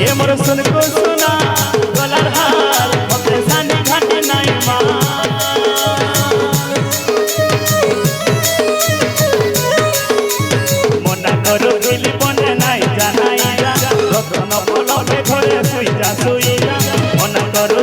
ये मोर सुन को सुना गलार हाल मते सानी घाटे नाई मा मना करो दिली बने नाई जानाई जा रतन बोलले घरे सुई जा मना करो